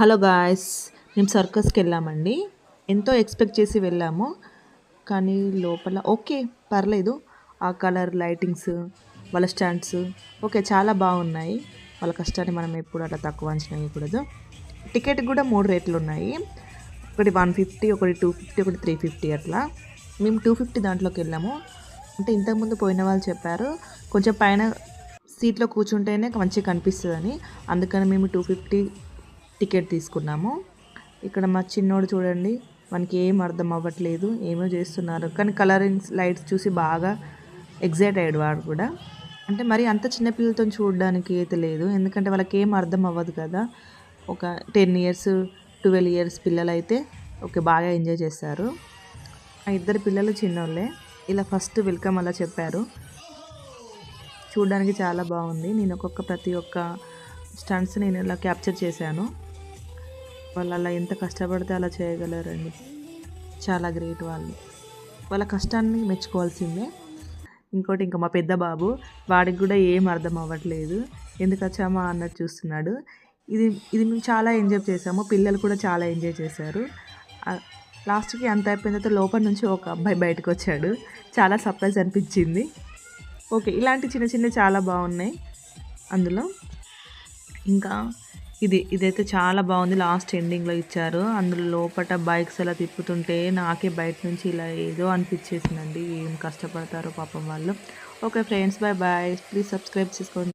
Hello guys, మేము సర్కస్కి వెళ్ళామండి. ఎంతో ఎక్స్పెక్ట్ చేసి వెళ్ళాము, కానీ లోపల ఓకే పర్లేదు. ఆ కలర్ లైటింగ్స్, వాళ్ళ స్టంట్స్ ఓకే చాలా బాగున్నాయి. వాళ్ళ కష్టాన్ని మనం ఎప్పుడు అట్లా తక్కువ అంచనా వేయకూడదు. టికెట్ కూడా 3 రేట్లు ఉన్నాయి. ఒకటి 150, ఒకటి 250, ఒకటి 350 అట్లా. మేము 250 దాంట్లోకి వెళ్ళాము. అంటే ఇంతకుముందు పోయిన వాళ్ళు చెప్పారు కొంచెం పైన సీట్లో కూర్చుంటేనే మంచిగా కనిపిస్తుందని, అందుకని మేము 250 టికెట్ తీసుకున్నాము. ఇక్కడ మా చిన్నోడు చూడండి, మనకి ఏం అర్థం అవ్వట్లేదు, ఏమో చేస్తున్నారు, కానీ కలరింగ్స్ లైట్స్ చూసి బాగా ఎగ్జైట్ అయ్యాడు వాడు కూడా. అంటే మరి అంత చిన్నపిల్లలతో చూడడానికి అయితే లేదు, ఎందుకంటే వాళ్ళకి ఏం అర్థం అవ్వదు కదా. ఒక 10 ఇయర్స్ 12 ఇయర్స్ పిల్లలు అయితే ఓకే బాగా ఎంజాయ్ చేస్తారు. ఆ ఇద్దరు పిల్లలు చిన్నోళ్ళే. ఇలా ఫస్ట్ వెల్కమ్ అలా చెప్పారు. చూడడానికి చాలా బాగుంది. నేను ప్రతి ఒక్క స్టంట్స్ నేను ఇలా క్యాప్చర్ చేశాను. వాళ్ళు అలా ఎంత కష్టపడితే అలా చేయగలరండి. చాలా గ్రేట్ వాళ్ళు. వాళ్ళ కష్టాన్ని మెచ్చుకోవాల్సిందే. ఇంకోటి ఇంకా మా పెద్ద బాబు, వాడికి కూడా ఏం అర్థం అవ్వట్లేదు, ఎందుకు వచ్చామా అన్నట్టు చూస్తున్నాడు. ఇది ఇది మేము చాలా ఎంజాయ్ చేసాము. పిల్లలు కూడా చాలా ఎంజాయ్ చేశారు. లాస్ట్కి అంత అయిపోయిన తర్వాత లోపల నుంచి ఒక అబ్బాయి బయటకు వచ్చాడు. చాలా సర్ప్రైజ్ అనిపించింది. ఓకే, ఇలాంటి చిన్న చిన్నవి చాలా బాగున్నాయి అందులో. ఇంకా ఇదైతే చాలా బాగుంది. లాస్ట్ ఎండింగ్లో ఇచ్చారు. అందులో లోపల బైక్స్ అలా తిప్పుతుంటే నాకే బయట నుంచి ఇలా ఏదో అనిపించేసిందండి. ఏం కష్టపడతారో పాపం వాళ్ళు. Okay friends, bye bye. Please subscribe చేసుకోండి.